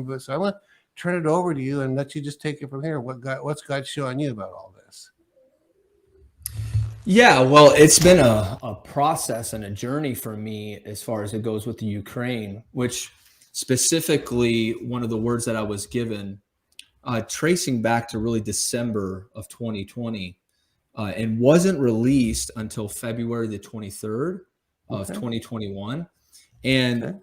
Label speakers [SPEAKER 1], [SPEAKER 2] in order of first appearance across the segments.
[SPEAKER 1] of it. So I'm going to turn it over to you and let you just take it from here. What's God showing you about all this?
[SPEAKER 2] Yeah, well, it's been a process and a journey for me as far as it goes with the Ukraine, which specifically one of the words that I was given, tracing back to really December of 2020, and wasn't released until February the 23rd of 2021. And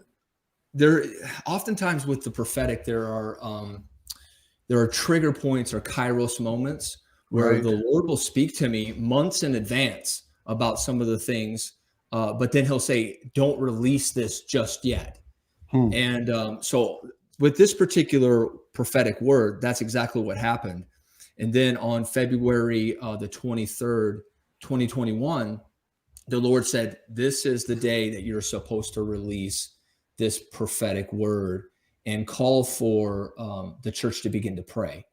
[SPEAKER 2] there, oftentimes with the prophetic, there are trigger points or kairos moments where the Lord will speak to me months in advance about some of the things, but then he'll say, don't release this just yet. And so with this particular prophetic word, that's exactly what happened. And then on February the 23rd, 2021, the Lord said, this is the day that you're supposed to release this prophetic word and call for the church to begin to pray.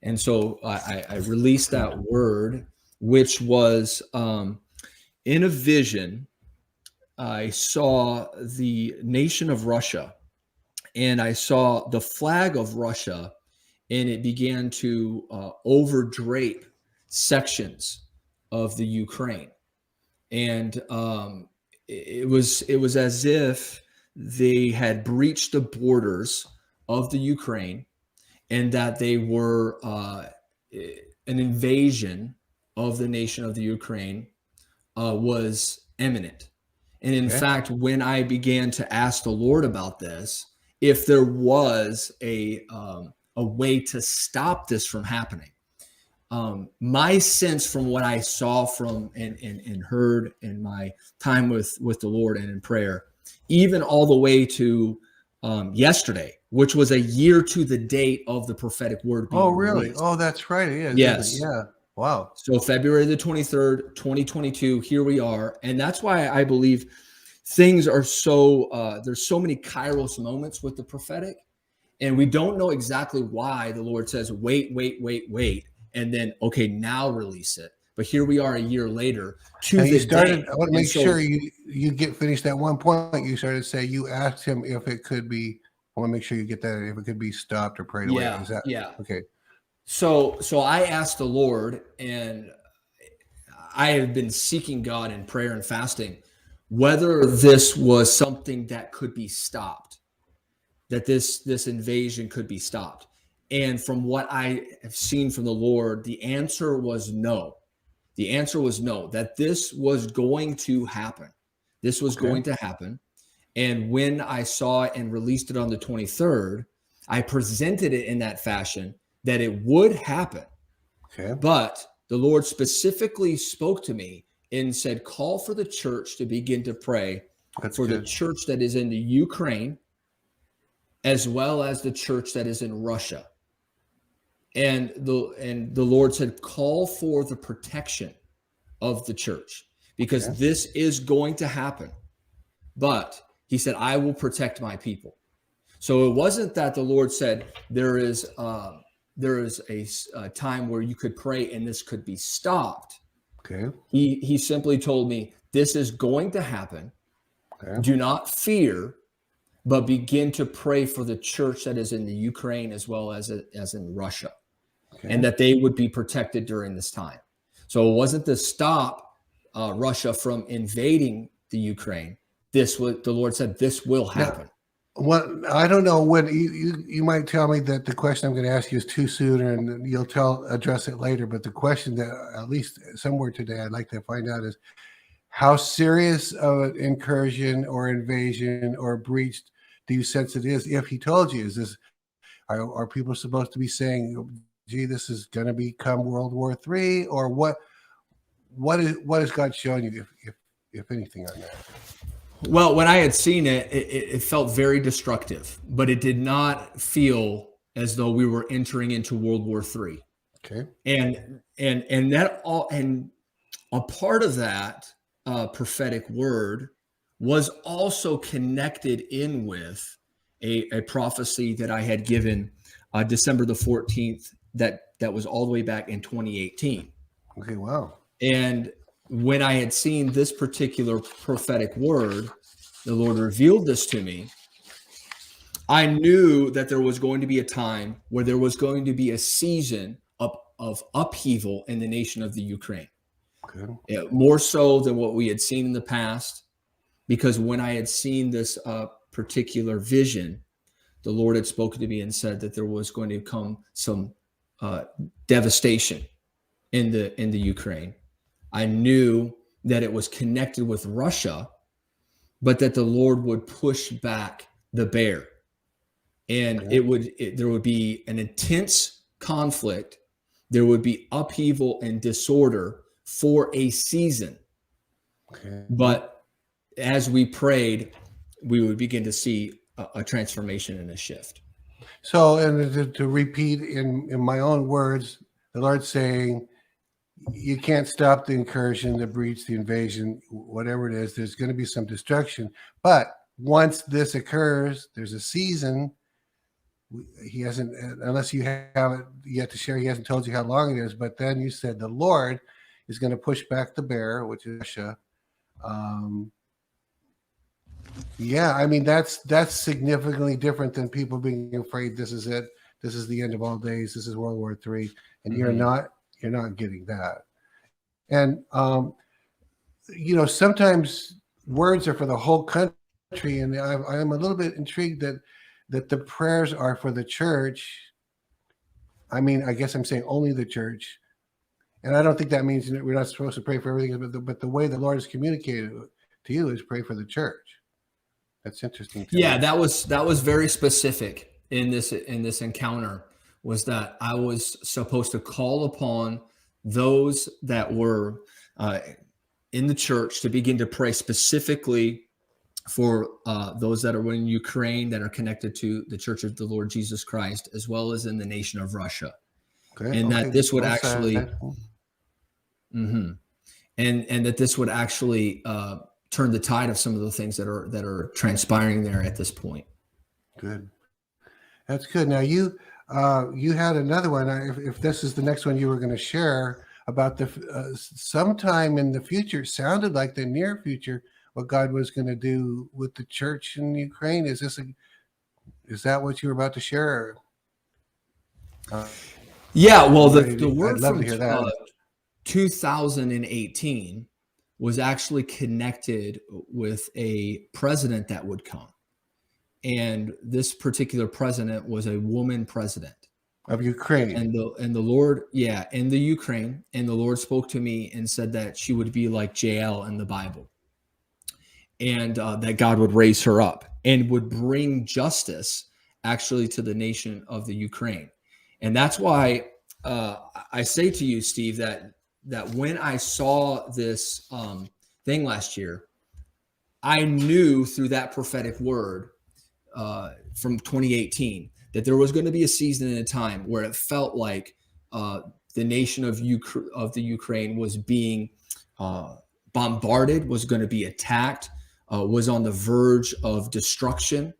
[SPEAKER 2] And so I released that word, which was in a vision. I saw the nation of Russia, and I saw the flag of Russia, and it began to overdrape sections of the Ukraine. And it was as if they had breached the borders of the Ukraine, and that they were an invasion of the nation of the Ukraine was imminent. And in fact, when I began to ask the Lord about this, if there was a way to stop this from happening, my sense from what I saw from and heard in my time with the Lord and in prayer, even all the way to yesterday, which was a year to the date of the prophetic word being released.
[SPEAKER 1] Oh, that's right. Yeah.
[SPEAKER 2] Yes.
[SPEAKER 1] Yeah. Wow.
[SPEAKER 2] So February the 23rd, 2022, here we are. And that's why I believe things are so, there's so many kairos moments with the prophetic, and we don't know exactly why the Lord says, wait. And then, okay, now release it. But here we are a year later to the day.
[SPEAKER 1] I want to make sure you get finished that one point. You started to say you asked him if it could be, I want to make sure you get that, if it could be stopped or prayed away. Is that, okay.
[SPEAKER 2] So I asked the Lord, and I have been seeking God in prayer and fasting, whether this was something that could be stopped, that this invasion could be stopped. And from what I have seen from the Lord, the answer was no. The answer was no, that this was going to happen. This was going to happen. And when I saw it and released it on the 23rd, I presented it in that fashion that it would happen. But the Lord specifically spoke to me and said, call for the church to begin to pray the church that is in the Ukraine, as well as the church that is in Russia. And the Lord said, call for the protection of the church, because this is going to happen. But he said, I will protect my people. So it wasn't that the Lord said there is a time where you could pray and this could be stopped. He simply told me, this is going to happen. Do not fear, but begin to pray for the church that is in the Ukraine as well as in Russia, and that they would be protected during this time. So it wasn't to stop Russia from invading the Ukraine. This was, the Lord said, this will happen.
[SPEAKER 1] Well, I don't know when you might tell me that the question I'm going to ask you is too soon, and you'll address it later. But the question that at least somewhere today I'd like to find out is, how serious of an incursion or invasion or breach do you sense it is? If he told you, is this, are people supposed to be saying, gee, this is going to become World War III, or what is God showing you, if anything, on that?
[SPEAKER 2] Well, when I had seen it, it felt very destructive, but it did not feel as though we were entering into World War III. And that all, and a part of that prophetic word was also connected in with a prophecy that I had given December the 14th, that was all the way back in 2018.
[SPEAKER 1] Wow.
[SPEAKER 2] And when I had seen this particular prophetic word, the Lord revealed this to me. I knew that there was going to be a time where there was going to be a season of upheaval in the nation of the Ukraine.
[SPEAKER 1] Good.
[SPEAKER 2] Yeah, more so than what we had seen in the past, because when I had seen this particular vision, the Lord had spoken to me and said that there was going to come some devastation in the Ukraine. I knew that it was connected with Russia, but that the Lord would push back the bear, and there would be an intense conflict. There would be upheaval and disorder for a season.
[SPEAKER 1] Okay.
[SPEAKER 2] But as we prayed, we would begin to see a transformation and a shift.
[SPEAKER 1] So, and to repeat in my own words, the Lord's saying, you can't stop the incursion, the breach, the invasion, whatever it is. There's going to be some destruction. But once this occurs, there's a season. He hasn't, unless you have it yet to share, he hasn't told you how long it is. But then you said the Lord is going to push back the bear, which is Russia. Yeah, I mean, that's significantly different than people being afraid this is it. This is the end of all days. This is World War III. And you're not getting that. And, sometimes words are for the whole country. And I'm a little bit intrigued that the prayers are for the church. I mean, I guess I'm saying only the church. And I don't think that means that we're not supposed to pray for everything, but the way the Lord has communicated to you is pray for the church. That's interesting.
[SPEAKER 2] Yeah, that was very specific in this encounter, was that I was supposed to call upon those that were in the church to begin to pray specifically for those that are in Ukraine, that are connected to the Church of the Lord Jesus Christ, as well as in the nation of Russia. Okay, and that this would actually, and that this would actually turn the tide of some of the things that are transpiring there at this point.
[SPEAKER 1] Good, that's good. Now you had another one. If this is the next one you were going to share about the sometime in the future, sounded like the near future, what God was going to do with the church in Ukraine. Is that what you were about to share?
[SPEAKER 2] Yeah, well, the word from 2018 was actually connected with a president that would come. And this particular president was a woman president
[SPEAKER 1] of Ukraine.
[SPEAKER 2] And the Lord, in the Ukraine. And the Lord spoke to me and said that she would be like Jael in the Bible. And that God would raise her up and would bring justice actually to the nation of the Ukraine. And that's why I say to you, Steve, that when I saw this thing last year, I knew through that prophetic word from 2018 that there was going to be a season and a time where it felt like the nation of the Ukraine was being bombarded, was going to be attacked, was on the verge of destruction.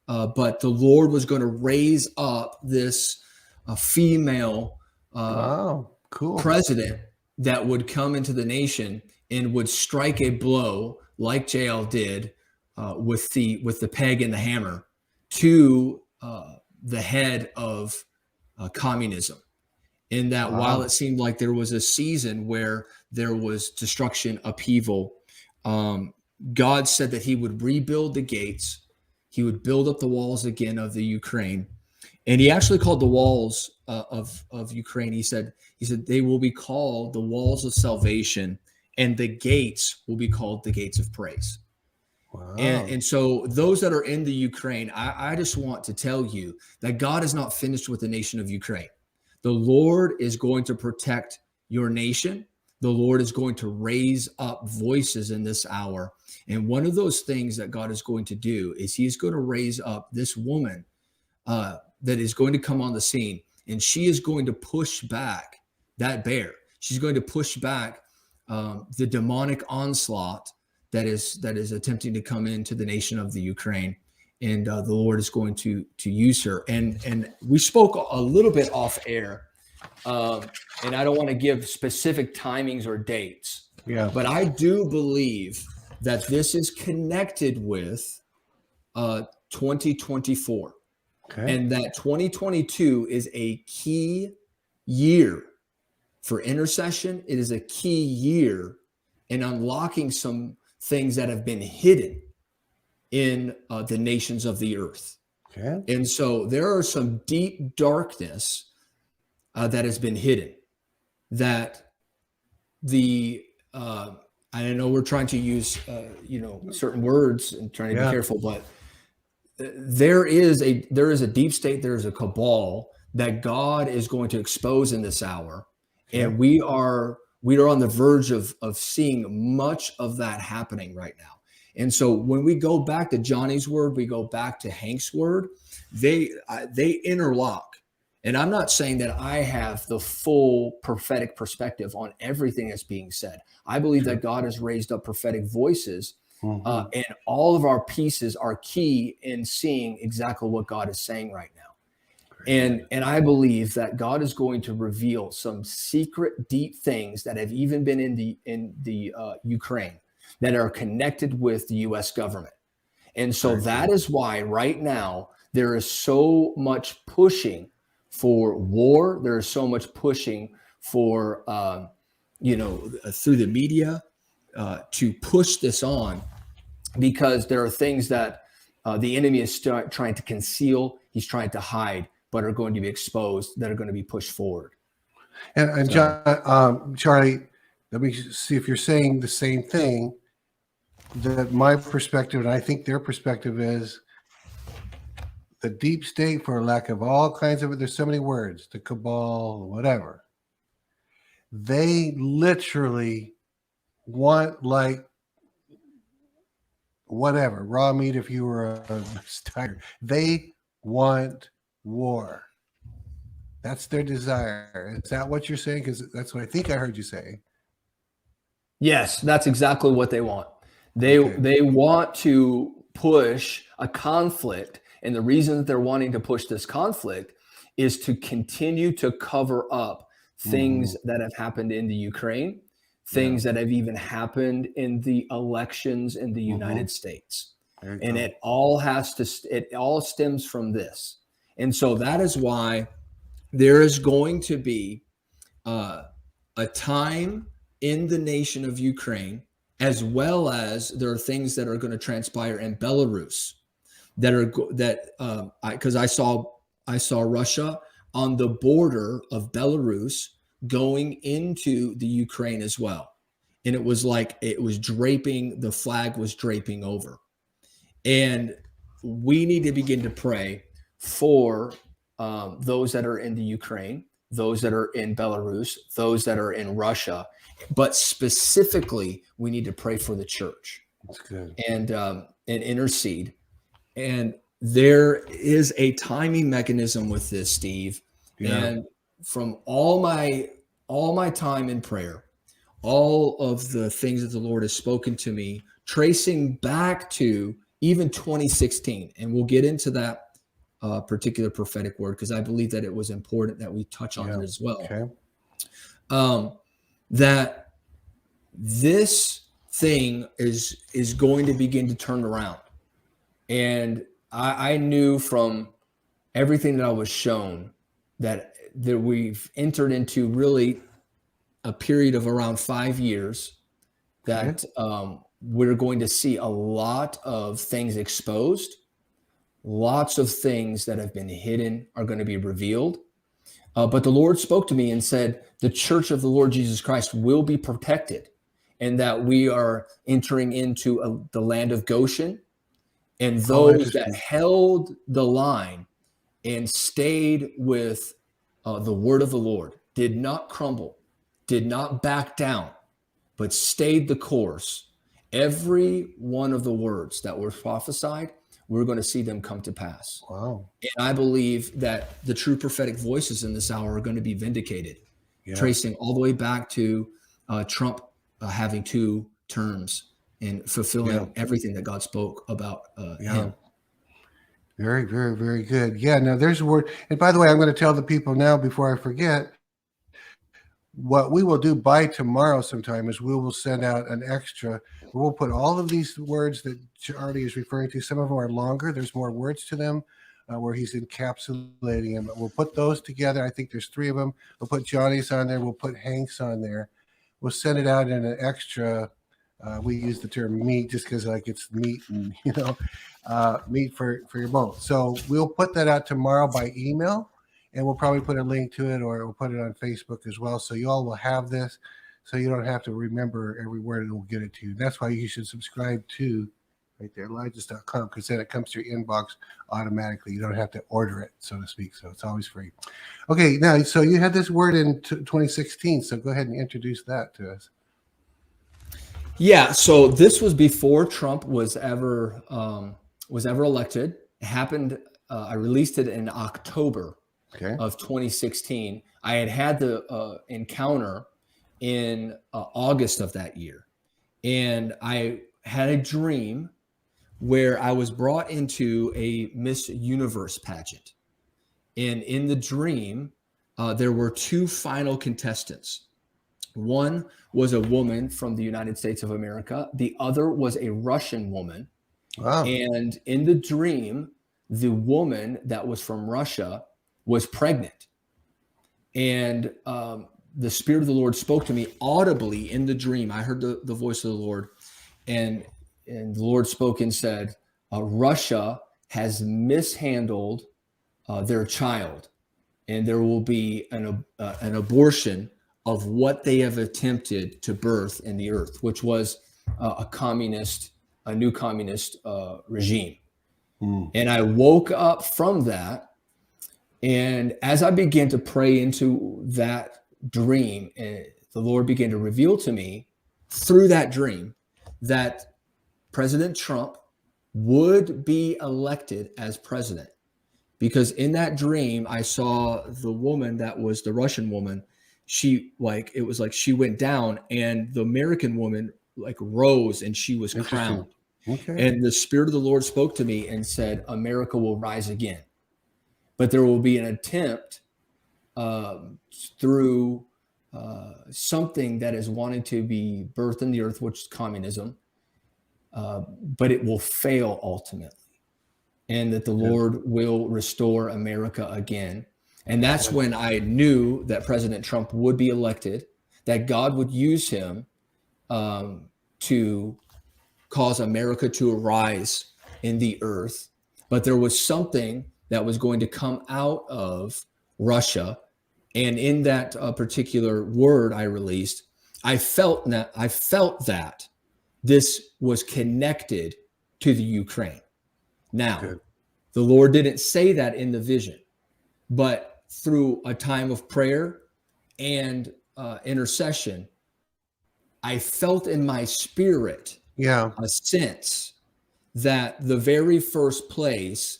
[SPEAKER 2] But the Lord was going to raise up this female president that would come into the nation and would strike a blow like Jael did with the peg and the hammer to the head of communism. In that while it seemed like there was a season where there was destruction, upheaval, God said that he would rebuild the gates. He would build up the walls again of the Ukraine. And he actually called the walls of Ukraine. He said they will be called the walls of salvation, and the gates will be called the gates of praise. Wow. And so those that are in the Ukraine, I just want to tell you that God is not finished with the nation of Ukraine. The Lord is going to protect your nation. The Lord is going to raise up voices in this hour. And one of those things that God is going to do is he's going to raise up this woman that is going to come on the scene, and she is going to push back that bear. She's going to push back the demonic onslaught that is attempting to come into the nation of the Ukraine. And the Lord is going to use her. And we spoke a little bit off air, and I don't want to give specific timings or dates. Yeah. But I do believe that this is connected with 2024.
[SPEAKER 1] Okay.
[SPEAKER 2] And that 2022 is a key year for intercession. It is a key year in unlocking some things that have been hidden in the nations of the earth.
[SPEAKER 1] Okay.
[SPEAKER 2] And so there are some deep darkness that has been hidden, that I know we're trying to use certain words and trying to be careful, but there is a deep state, there is a cabal that God is going to expose in this hour. And we are on the verge of seeing much of that happening right now. And so when we go back to Johnny's word, we go back to Hank's word, they interlock. And I'm not saying that I have the full prophetic perspective on everything that's being said. I believe that God has raised up prophetic voices, and all of our pieces are key in seeing exactly what God is saying right now. And I believe that God is going to reveal some secret, deep things that have even been in the Ukraine that are connected with the U.S. government. And so that is why right now there is so much pushing for war. There is so much pushing for, through the media to push this on, because there are things that the enemy is trying to conceal. He's trying to hide, but are going to be exposed, that are going to be pushed forward.
[SPEAKER 1] And John, Charlie, let me see if you're saying the same thing. That my perspective, and I think their perspective, is the deep state, for lack of all kinds of, there's so many words, the cabal, whatever. They literally want, like, whatever, raw meat if you were a tiger. They want war. That's their desire. Is that what you're saying? Because that's what I think I heard you say.
[SPEAKER 2] Yes, that's exactly what they want. They want to push a conflict, and the reason that they're wanting to push this conflict is to continue to cover up things that have happened in the Ukraine, things that have even happened in the elections in the United States. And it all stems from this. And so that is why there is going to be a time in the nation of Ukraine, as well as there are things that are going to transpire in Belarus because I saw Russia on the border of Belarus going into the Ukraine as well. And it was like the flag was draping over. And we need to begin to pray for those that are in the Ukraine, those that are in Belarus, those that are in Russia. But specifically, we need to pray for the church.
[SPEAKER 1] That's good.
[SPEAKER 2] And intercede. And there is a timing mechanism with this, Steve. Yeah. And from all my time in prayer, all of the things that the Lord has spoken to me, tracing back to even 2016, and we'll get into that particular prophetic word, because I believe that it was important that we touch on it as well. Okay. That this thing is going to begin to turn around. And I knew from everything that I was shown that we've entered into really a period of around 5 years that we're going to see a lot of things exposed. Lots of things that have been hidden are going to be revealed. But the Lord spoke to me and said, the church of the Lord Jesus Christ will be protected, and that we are entering into the land of Goshen. And those that held the line and stayed with the word of the Lord, did not crumble, did not back down, but stayed the course. Every one of the words that were prophesied, we're going to see them come to pass. Wow. And I believe that the true prophetic voices in this hour are going to be vindicated, tracing all the way back to Trump having 2 terms and fulfilling everything that God spoke about him.
[SPEAKER 1] Very, very, very good. Yeah, now there's a word. And by the way, I'm going to tell the people now before I forget, what we will do by tomorrow sometime is we will send out an extra. We'll put all of these words that Charlie is referring to. Some of them are longer. There's more words to them. where he's encapsulating him. We'll put those together. I think there's 3 of them. We'll put Johnny's on there. We'll put Hank's on there. We'll send it out in an extra. We use the term meat just because like it's meat and meat for your bone. So we'll put that out tomorrow by email, and we'll probably put a link to it, or we'll put it on Facebook as well. So you all will have this, so you don't have to remember every word, and we'll get it to you. That's why you should subscribe to right there, ElijahStreams.com, because then it comes to your inbox automatically. You don't have to order it, so to speak. So it's always free. Okay, now, so you had this word in 2016, so go ahead and introduce that to us.
[SPEAKER 2] Yeah, so this was before Trump was ever elected. It happened. I released it in October of 2016. I had the encounter in August of that year, and I had a dream where I was brought into a Miss Universe pageant, and in the dream, there were 2 final contestants. One was a woman from the United States of America. The other was a Russian woman.
[SPEAKER 1] Wow.
[SPEAKER 2] And in the dream, the woman that was from Russia was pregnant. And the Spirit of the Lord spoke to me audibly in the dream. I heard the voice of the Lord. And the Lord spoke and said, Russia has mishandled their child. And there will be an abortion of what they have attempted to birth in the earth, which was a new communist regime. And I woke up from that, and as I began to pray into that dream, the Lord began to reveal to me through that dream that President Trump would be elected as president. Because in that dream, I saw the woman that was the Russian woman. It was like she went down, and the American woman rose, and she was crowned.
[SPEAKER 1] Okay.
[SPEAKER 2] And the Spirit of the Lord spoke to me and said, America will rise again. But there will be an attempt through something that is wanting to be birthed in the earth, which is communism, but it will fail ultimately. And that the Lord will restore America again. And that's when I knew that President Trump would be elected, that God would use him to cause America to arise in the earth. But there was something that was going to come out of Russia. And in that particular word I released, I felt that this was connected to the Ukraine. Now, the Lord didn't say that in the vision, but through a time of prayer and intercession, I felt in my spirit a sense that the very first place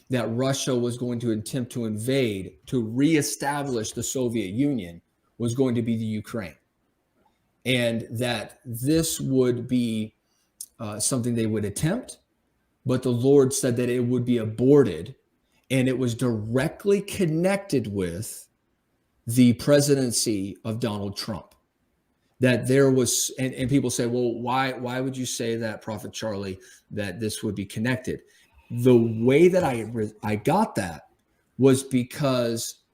[SPEAKER 2] that Russia was going to attempt to invade to reestablish the Soviet Union was going to be the Ukraine. And that this would be something they would attempt, but the Lord said that it would be aborted, and it was directly connected with the presidency of Donald Trump. That there was, and people say, well, why would you say that, Prophet Charlie, that this would be connected? The way that I got that was because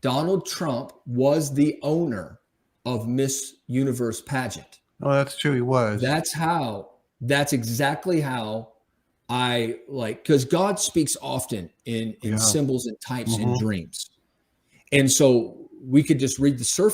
[SPEAKER 2] Donald Trump was the owner of Miss Universe pageant.
[SPEAKER 1] Oh, that's true. He was.
[SPEAKER 2] That's exactly how I because God speaks often in symbols and types in dreams. And so we could just read the surface